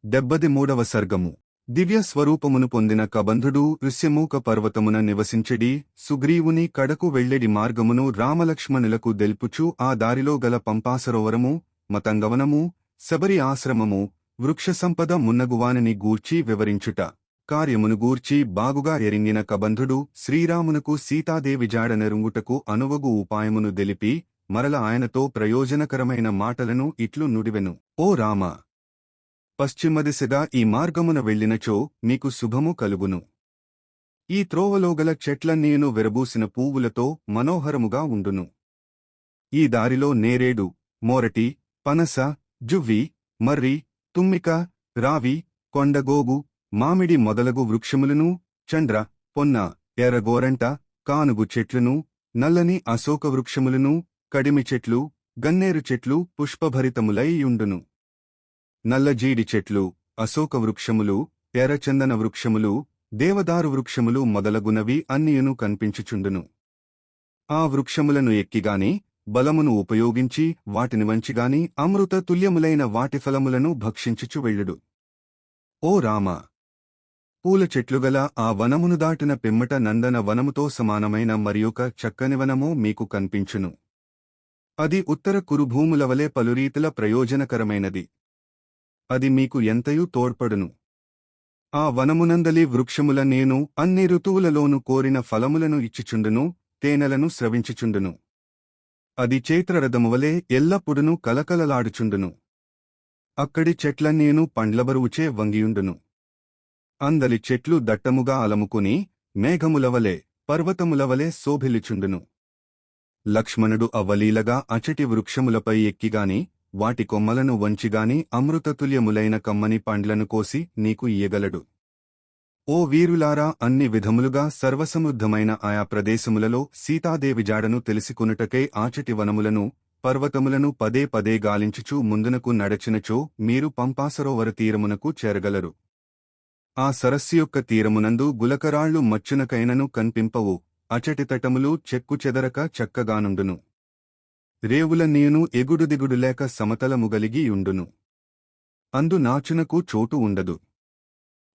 73వ సర్గము. దివ్య స్వరూపమును పొందిన కబంధుడు ఋష్యమూక పర్వతమున నివసించెడి సుగ్రీవుని కడకు వెళ్లెడి మార్గమును రామలక్ష్మణులకు దెల్పుచు ఆ దారిలో గల పంపాసరోవరము, మతంగవనము, శబరి ఆశ్రమము, వృక్షసంపద మున్నగువానిని గూర్చి వివరించుట. కార్యమును గూర్చి బాగుగా ఎరింగిన కబంధుడు శ్రీరామునకు సీతాదేవి జాడనెరుంగుటకు అనువగు ఉపాయమును దెలిపి మరల ఆయనతో ప్రయోజనకరమైన మాటలను ఇట్లు నుడివెను. ఓ రామ! పశ్చిమదిశగా ఈ మార్గమున వెళ్ళినచో మీకు శుభము కలుగును. ఈ త్రోవలోగల చెట్లన్నీయును విరబూసిన పూవులతో మనోహరముగా ఉండును. ఈ దారిలో నేరేడు, మోరటి, పనస, జువ్వి, మర్రి, తుమ్మిక, రావి, కొండగోగు, మామిడి మొదలగు వృక్షములను, చండ్ర, పొన్న, ఎర్రగోరంట, కానుగు చెట్లును, నల్లని అశోక వృక్షములను, కడిమి చెట్లు, గన్నేరు చెట్లు పుష్పభరితములై యుండును. నల్లజీడి చెట్లు, అశోక వృక్షములు, ఎర్రచందన వృక్షములు, దేవదారు వృక్షములు మొదలగునవి అన్నియును కన్పించుచుండును. ఆ వృక్షములను ఎక్కిగాని, బలమును ఉపయోగించి వాటిని వంచిగాని అమృత తుల్యములైన వాటి ఫలములను భక్షించుచు వెళ్ళుడు. ఓ రామ! పూల చెట్లుగల ఆ వనమును దాటిన పిమ్మట నందన వనముతో సమానమైన మరియొక చక్కని వనము మీకు కన్పించును. అది ఉత్తర కురుభూములవలే పలురీతుల ప్రయోజనకరమైనది. అది మీకు ఎంతయూ తోడ్పడును. ఆ వనమునందలి వృక్షముల నేను అన్ని ఋతువులలోను కోరిన ఫలములను ఇచ్చిచుండును, తేనెలను స్రవించుచుండును. అది చైత్రరథమువలే ఎల్లప్పుడును కలకలలాడుచుండును. అక్కడి చెట్లన్నీను పండ్లబరువుచే వంగియుండును. అందలి చెట్లు దట్టముగా అలముకుని మేఘములవలే, పర్వతములవలే శోభిల్లుచుండును. లక్ష్మణుడు అవలీలగా అచటి వృక్షములపై ఎక్కిగాని, వాటి కొమ్మలను వంచిగాని అమృతతుల్యములైన కమ్మని పండ్లను కోసి నీకు ఇయ్యగలడు. ఓ వీరులారా! అన్ని విధములుగా సర్వసమృద్ధమైన ఆయా ప్రదేశములలో సీతాదేవి జాడను తెలిసికొనుటకై ఆచటి వనములను, పర్వతములను పదే పదే గాలించుచూ ముందునకు నడచినచో మీరు పంపాసరోవర తీరమునకు చేరగలరు. ఆ సరస్సు యొక్క తీరమునందు గులకరాళ్లు మచ్చునకైనను కన్పింపవు. అచటి తటములు చెక్కుచెదరక చక్కగానుండును. రేవులన్నీయును ఎగుడుదిగుడు లేక సమతలముగలిగి యుండును. అందు నాచునకు చోటు ఉండదు.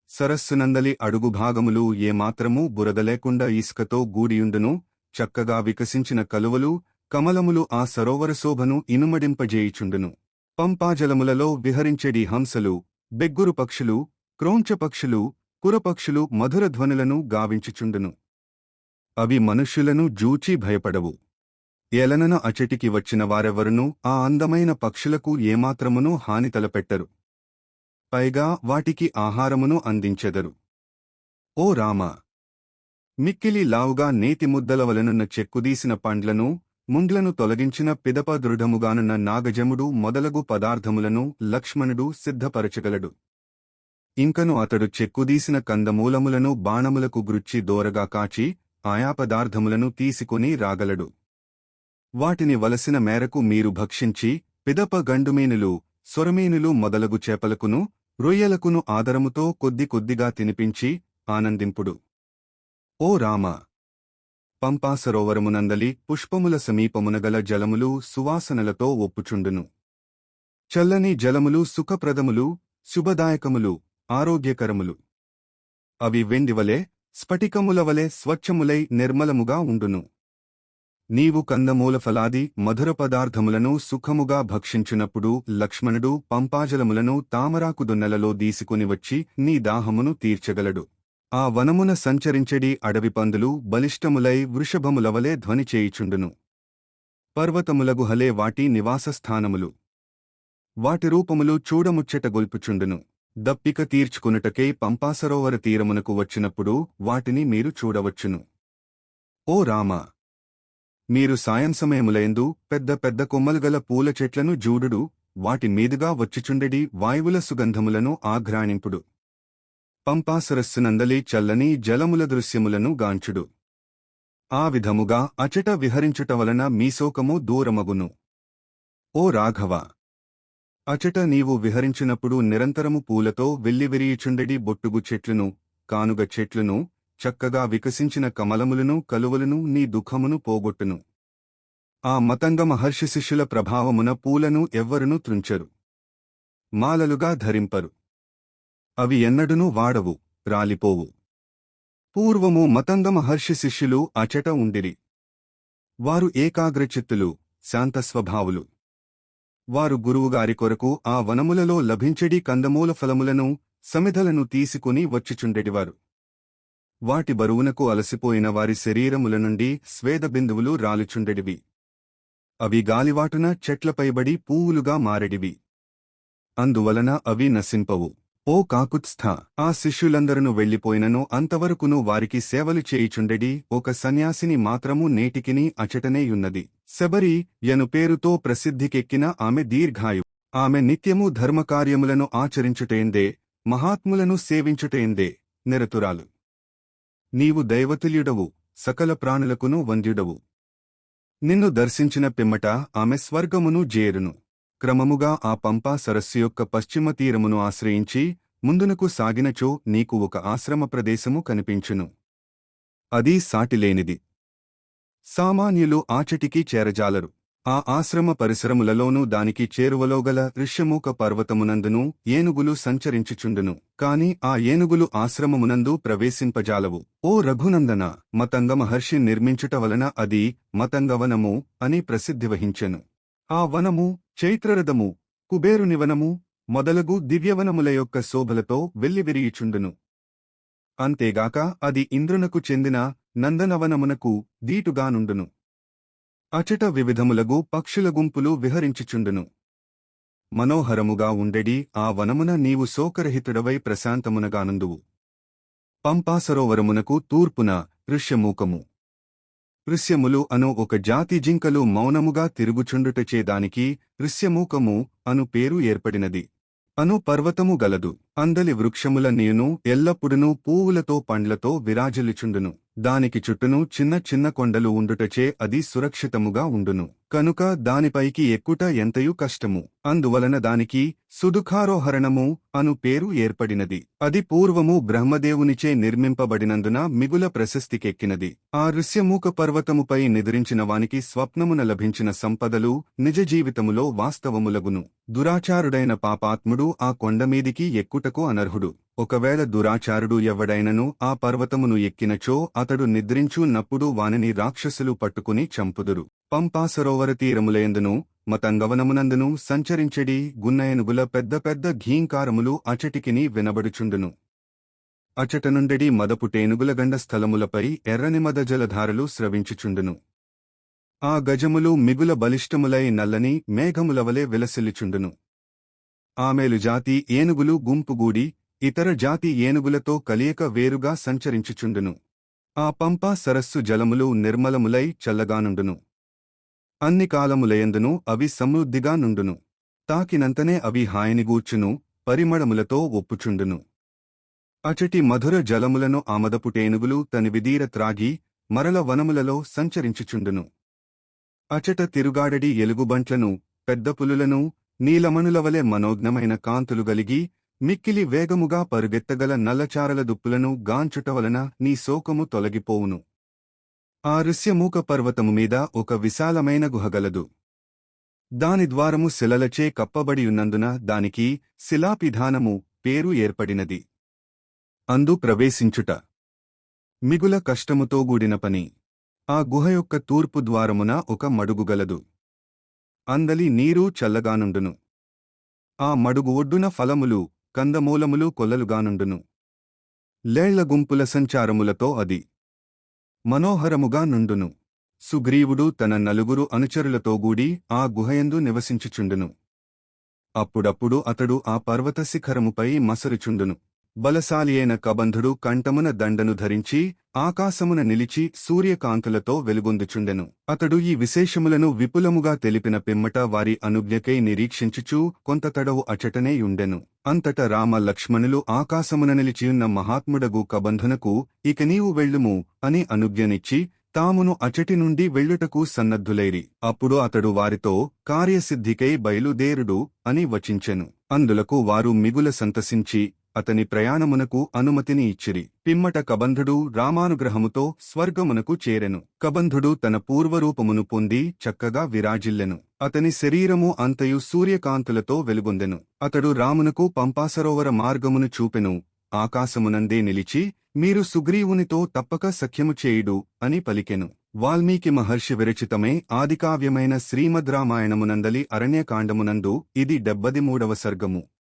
సరస్సునందలి అడుగు భాగములు ఏమాత్రమూ బురదలేకుండా ఇసుకతో గూడియుండును. చక్కగా వికసించిన కలువలు, కమలములు ఆ సరోవర శోభను ఇనుమడింపజేయుచుండును. పంపాజలములలో విహరించెడి హంసలు, బెగ్గురు పక్షులు, క్రోంచపక్షులు, కురపక్షులు మధురధ్వనులను గావించుచుండును. అవి మనుష్యులను జూచి భయపడవు. ఏలనన అచటికి వచ్చిన వారెవరునూ ఆ అందమైన పక్షులకు ఏమాత్రమునూ హాని తలపెట్టరు. పైగా వాటికి ఆహారమును అందించెదరు. ఓ రామ! మిక్కిలి లావుగా నేతి ముద్దలవలనున్న చెక్కుదీసిన పండ్లను, ముండ్లను తొలగించిన పిదప దృఢముగానున్న నాగజముడు మొదలగు పదార్థములను లక్ష్మణుడు సిద్ధపరచగలడు. ఇంకను అతడు చెక్కుదీసిన కందమూలములను బాణములకు గ్రుచ్చి దోరగా కాచి ఆయా పదార్థములను తీసుకుని రాగలడు. వాటిని వలసిన మేరకు మీరు భక్షించి పిదప గండుమీనులు, సొరమీనులు మొదలగు చేపలకును, రొయ్యలకును ఆదరముతో కొద్ది కొద్దిగా తినిపించి ఆనందింపుడు. ఓ రామ! పంపాసరోవరమునందలి పుష్పముల సమీపమునగల జలములు సువాసనలతో ఒప్పుచుండును. చల్లని జలములు సుఖప్రదములు, శుభదాయకములు, ఆరోగ్యకరములు. అవి వెండివలే, స్ఫటికములవలే స్వచ్ఛములై నిర్మలముగా ఉండును. నీవు కందమూల ఫలాది మధుర పదార్థములను సుఖముగా భక్షించునప్పుడు లక్ష్మణుడు పంపాజలములను తామరాకు దున్నెలలో దీసుకుని వచ్చి నీ దాహమును తీర్చగలడు. ఆ వనమున సంచరించెడి అడవి పందులు బలిష్టములై వృషభములవలే ధ్వని చేయుచుండును. పర్వతములగుహలే వాటి నివాసస్థానములు. వాటి రూపములు చూడముచ్చటగొల్పుచుండును. దప్పిక తీర్చుకునుటకై పంపాసరోవర తీరమునకు వచ్చినప్పుడు వాటిని మీరు చూడవచ్చును. ఓ రామ! మీరు సాయం సమయములయందు పెద్ద పెద్ద కొమ్మలుగల పూల చెట్లను జూడుడు, వాటి మీదుగా వచ్చిచుండెడి వాయువుల సుగంధములను ఆఘ్రాణింపుడు. పంపాసరస్సునందలి చల్లని జలముల దృశ్యములను గాంచుడు. ఆ విధముగా అచట విహరించుట వలన మీశోకము దూరమగును. ఓ రాఘవ! అచట నీవు విహరించినప్పుడు నిరంతరము పూలతో వెల్లివిరియుచుండెడి బొట్టుగు చెట్లును, కానుగ చెట్లును, చక్కగా వికసించిన కమలములను కలువలను నీ దుఃఖమును పోగొట్టును. ఆ మతంగ మహర్షి శిష్యుల ప్రభావమున పూలను ఎవ్వరునూ త్రుంచరు, మాలలుగా ధరింపరు. అవి ఎన్నడునూ వాడవు, రాలిపోవు. పూర్వము మతంగ మహర్షి శిష్యులు అచట ఉండిరి. వారు ఏకాగ్రచిత్తులు, శాంతస్వభావులు. వారు గురువుగారి కొరకు ఆ వనములలో లభించెడి కందమూల ఫలములను, సమిధలను తీసుకుని వచ్చిచుండెడివారు. వాటి బరువునకు అలసిపోయిన వారి శరీరముల నుండి స్వేదబిందువులు రాలుచుండెడివి. అవి గాలివాటున చెట్లపైబడి పూవులుగా మారెడివి. అందువలన అవి నశింపవు. ఓ కాకుత్స్థ, ఆ శిష్యులందరూ వెళ్లిపోయినను అంతవరకును వారికి సేవలు చేయుచుండెడి ఒక సన్యాసిని మాత్రము నేటికిని అచటనేయున్నది. శబరి యను పేరుతో ప్రసిద్ధికెక్కిన ఆమె దీర్ఘాయు. ఆమె నిత్యము ధర్మకార్యములను ఆచరించుటేందే, మహాత్ములను సేవించుటేందే నిరతురాలు. నీవు దైవతుల్యుడవు, సకల ప్రాణులకును వంద్యుడవు. నిన్ను దర్శించిన పిమ్మట ఆమె స్వర్గమును జేరును. క్రమముగా ఆ పంపా సరస్సు యొక్క పశ్చిమ తీరమును ఆశ్రయించి ముందునకు సాగినచో నీకు ఒక ఆశ్రమ ప్రదేశము కనిపించును. అది సాటిలేనిది. సామాన్యులు ఆచటికి చేరజాలరు. ఆ ఆశ్రమ పరిసరములలోనూ దానికి చేరువలోగల ఋష్యమూక పర్వతమునందును ఏనుగులు సంచరించుచుండును. కాని ఆ ఏనుగులు ఆశ్రమమునందు ప్రవేశింపజాలవు. ఓ రఘునందన, మతంగ మహర్షి నిర్మించుట వలన అది మతంగవనము అని ప్రసిద్ధి వహించెను. ఆ వనము చైత్రరథము, కుబేరుని వనము మొదలగు దివ్యవనముల యొక్క శోభలతో వెల్లివిరియుచుండును. అంతేగాక అది ఇంద్రునకు చెందిన నందనవనమునకు దీటుగానుండును. అచట వివిధములగు పక్షుల గుంపులు విహరించుచుండును. మనోహరముగా ఉండెడి ఆ వనమున నీవు శోకరహితుడవై ప్రశాంతమునగానుందువు. పంపాసరోవరమునకు తూర్పున ఋష్యమూకము. ఋష్యములు అను ఒక జాతి జింకలు మౌనముగా తిరుగుచుండుటచే దానికి ఋష్యమూకము అను పేరు ఏర్పడినది. అను పర్వతము గలదు. అందలి వృక్షముల నీయును ఎల్లప్పుడునూ పూవులతో పండ్లతో విరాజిల్లుచుండును. దానికి చుట్టూను చిన్న చిన్న కొండలు ఉండుటచే అది సురక్షితముగా ఉండును. కనుక దానిపైకి ఎక్కుట ఎంతయు కష్టము. అందువలన దానికి సుదుఖారోహరణము అను పేరు ఏర్పడినది. అది పూర్వము బ్రహ్మదేవునిచే నిర్మింపబడినందున మిగుల ప్రశస్తికెక్కినది. ఆ ఋష్యమూక పర్వతముపై నిద్రించిన వానికి స్వప్నమున లభించిన సంపదలు నిజ జీవితములో వాస్తవములగును. దురాచారుడైన పాపాత్ముడు ఆ కొండమీదికి ఎక్కుటకు అనర్హుడు. ఒకవేళ దురాచారుడు ఎవ్వడైనను ఆ పర్వతమును ఎక్కినచో అతడు నిద్రించున్నప్పుడు వానిని రాక్షసులు పట్టుకుని చంపుదురు. పంపాసరోవర తీరములయందును మతంగవనమునందును సంచరించెడి గున్నయనుగుల పెద్ద పెద్ద ఘీంకారములు అచటికిని వినబడుచుండును. అచటనుండెడి మదపుటేనుగుల గండ స్థలములపై ఎర్రని మద జలధారలు స్రవించుచుండును. ఆ గజములు మిగుల బలిష్టములై నల్లని మేఘములవలే విలసిల్లుచుండును. ఆమేలు జాతి ఏనుగులు గుంపుగూడి ఇతర జాతి ఏనుగులతో కలియక వేరుగా సంచరించుచుండును. ఆ పంపా సరస్సు జలములు నిర్మలములై చల్లగానుండును. అన్ని కాలములయందును అవి సమృద్ధిగా నుండును. తాకినంతనే అవి హాయినిగూర్చును, పరిమళములతో ఒప్పుచుండును. అచటి మధుర జలములను ఆమదపుటేనుగులు తనివిదీర త్రాగి మరల వనములలో సంచరించుచుండును. అచట తిరుగాడడి ఎలుగుబంట్లను, పెద్ద పులులను, నీలమణులవలె మనోజ్ఞమైన కాంతులు గలిగి మిక్కిలి వేగముగా పరుగెత్తగల నల్లచారల దుప్పులను గాంచుటవలన నీ శోకము తొలగిపోవును. ఆ ఋష్యమూక పర్వతము మీద ఒక విశాలమైన గుహగలదు. దాని ద్వారము శిలలచే కప్పబడియున్నందున దానికి శిలాపిధానము పేరు ఏర్పడినది. అందు ప్రవేశించుట మిగుల కష్టముతో గూడిన పని. ఆ గుహ యొక్క తూర్పు ద్వారమున ఒక మడుగుగలదు. అందలి నీరు చల్లగానుండును. ఆ మడుగు ఒడ్డున ఫలములు, కందమూలములు కొల్లలుగానుండును. లేళ్ల గుంపుల సంచారములతో అది మనోహరముగా నుండును. సుగ్రీవుడు తన నలుగురు అనుచరులతో గూడి ఆ గుహయందు నివసించుచుండును. అప్పుడప్పుడు అతడు ఆ పర్వత శిఖరముపై మసరుచుండును. బలశాలి అయిన కబంధుడు కంఠమున దండను ధరించి ఆకాశమున నిలిచి సూర్యకాంతులతో వెలుగొందుచుండెను. అతడు ఈ విశేషములను విపులముగా తెలిపిన పిమ్మట వారి అనుజ్ఞకై నిరీక్షించుచూ కొంత తడవు అచటనే యుండెను. అంతట రామ లక్ష్మణులు ఆకాశమున నిలిచియున్న మహాత్ముడగు కబంధునకు ఇక నీవు వెళ్ళుము అని అనుజ్ఞనిచ్చి తామును అచటి నుండి వెళ్ళుటకు సన్నద్ధులైరి. అప్పుడు అతడు వారితో కార్యసిద్ధికై బయలుదేరుడు అని వచించెను. అందులకు వారు మిగుల సంతసించి అతని ప్రయాణమునకు అనుమతిని ఇచ్చిరి. పిమ్మట కబంధుడు రామానుగ్రహముతో స్వర్గమునకు చేరెను. కబంధుడు తన పూర్వరూపమును పొంది చక్కగా విరాజిల్లెను. అతని శరీరము అంతయు సూర్యకాంతులతో వెలుగొందెను. అతడు రామునకు పంపాసరోవర మార్గమును చూపెను. ఆకాశమునందే నిలిచి, మీరు సుగ్రీవునితో తప్పక సఖ్యము చేయుడు అని పలికెను. వాల్మీకి మహర్షి విరచితమే ఆదికావ్యమైన శ్రీమద్ రామాయణమునందలి అరణ్యకాండమునందు ఇది 73వ సర్గము.